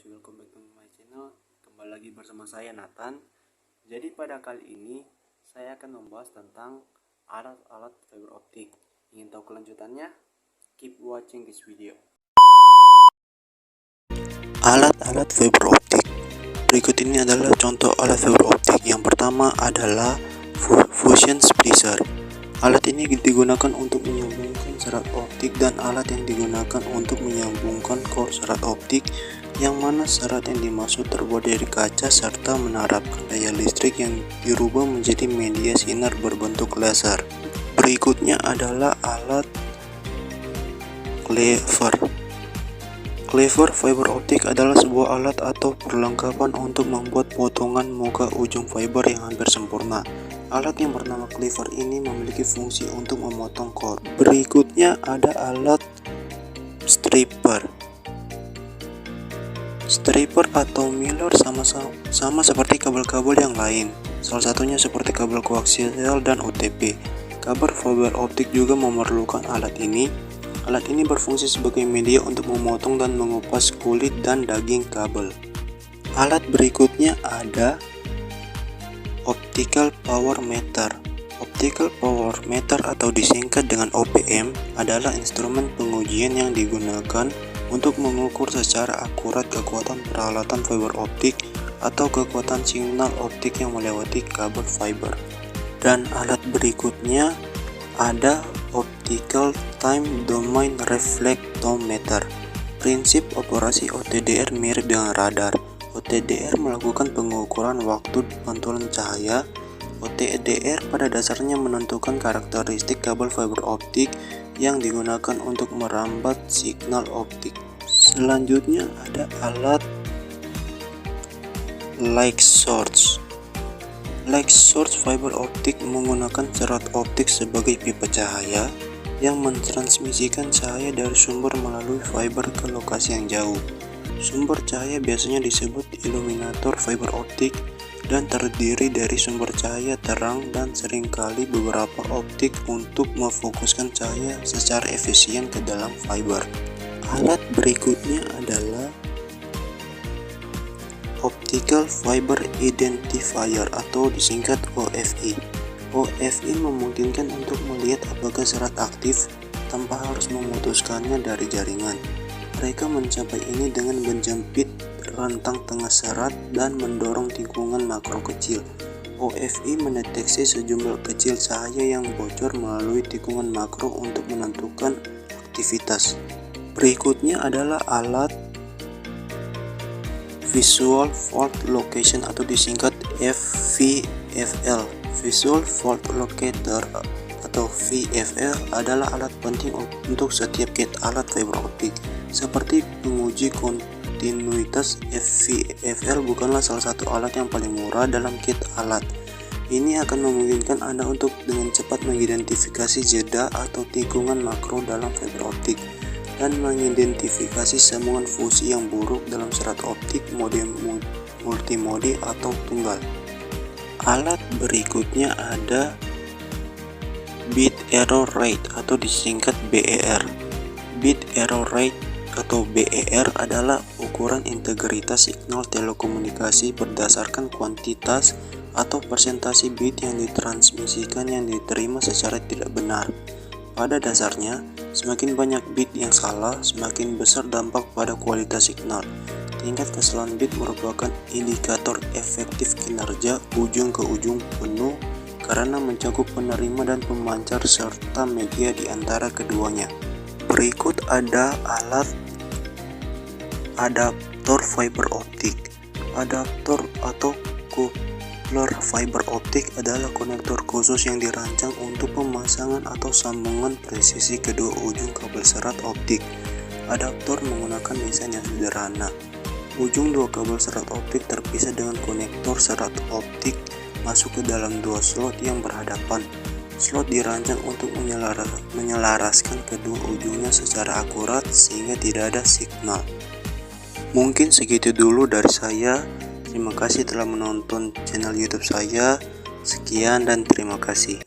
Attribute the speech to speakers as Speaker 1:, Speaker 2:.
Speaker 1: guys, welcome back to my channel. Kembali lagi bersama saya Nathan. Jadi pada kali ini saya akan membahas tentang alat-alat fiber optik. Ingin tahu kelanjutannya? Keep watching this video. Alat-alat fiber optik. Berikut ini adalah contoh alat fiber optik. Yang pertama adalah fusion splicer. Alat ini digunakan untuk menyambungkan serat optik dan alat yang digunakan untuk menyambungkan core serat optik, yang mana serat yang dimaksud terbuat dari kaca serta menerapkan daya listrik yang dirubah menjadi media sinar berbentuk laser. Berikutnya adalah alat cleaver. Cleaver fiber optik adalah sebuah alat atau perlengkapan untuk membuat potongan muka ujung fiber yang hampir sempurna. Alat yang bernama cleaver ini memiliki fungsi untuk memotong core. Berikutnya ada alat stripper. Stripper atau Miller sama seperti kabel-kabel yang lain, salah satunya seperti kabel koaksial dan UTP. Kabel fiber optik juga memerlukan alat ini. Alat ini berfungsi sebagai media untuk memotong dan mengupas kulit dan daging kabel. Alat berikutnya ada optical power meter. Optical power meter atau disingkat dengan OPM adalah instrumen pengujian yang digunakan untuk mengukur secara akurat kekuatan peralatan fiber optik atau kekuatan signal optik yang melewati kabel fiber. Dan alat berikutnya ada optical time domain reflectometer. Prinsip operasi OTDR mirip dengan radar. OTDR melakukan pengukuran waktu pantulan cahaya. OTDR pada dasarnya menentukan karakteristik kabel fiber optik yang digunakan untuk merambat signal optik. Selanjutnya ada alat light source. Light source fiber optik menggunakan serat optik sebagai pipa cahaya yang mentransmisikan cahaya dari sumber melalui fiber ke lokasi yang jauh. Sumber cahaya biasanya disebut illuminator fiber optik dan terdiri dari sumber cahaya terang dan seringkali beberapa optik untuk memfokuskan cahaya secara efisien ke dalam fiber. Alat berikutnya adalah optical fiber identifier atau disingkat OFI. OFI memungkinkan untuk melihat apakah serat aktif tanpa harus memutuskannya dari jaringan. Mereka mencapai ini dengan menjepit rantang tengah serat dan mendorong tikungan makro kecil. OFI mendeteksi sejumlah kecil cahaya yang bocor melalui tikungan makro untuk menentukan aktivitas. Berikutnya adalah alat visual fault location atau disingkat VFL. Visual fault locator atau VFL adalah alat penting untuk setiap kit alat fiber optik. Seperti penguji kontinuitas, VFL bukanlah salah satu alat yang paling murah dalam kit alat. Ini akan memungkinkan Anda untuk dengan cepat mengidentifikasi jeda atau tikungan makro dalam fiber optik dan mengidentifikasi sambungan fusi yang buruk dalam serat optik mode multimode atau tunggal. Alat berikutnya ada bit error rate atau disingkat BER. Bit error rate atau BER adalah ukuran integritas signal telekomunikasi berdasarkan kuantitas atau persentase bit yang ditransmisikan yang diterima secara tidak benar. Pada dasarnya, semakin banyak bit yang salah, semakin besar dampak pada kualitas signal. Tingkat kesalahan bit merupakan indikator efektif kinerja ujung ke ujung penuh karena mencakup penerima dan pemancar serta media di antara keduanya. Berikut ada alat adaptor fiber optik. Adaptor atau coupler fiber optik adalah konektor khusus yang dirancang untuk pemasangan atau sambungan presisi kedua ujung kabel serat optik. Adaptor menggunakan desain yang sederhana. Ujung dua kabel serat optik terpisah dengan konektor serat optik masuk ke dalam dua slot yang berhadapan. Slot dirancang untuk menyelaraskan kedua ujungnya secara akurat sehingga tidak ada signal. Mungkin segitu dulu dari saya. Terima kasih telah menonton channel YouTube saya. Sekian dan terima kasih.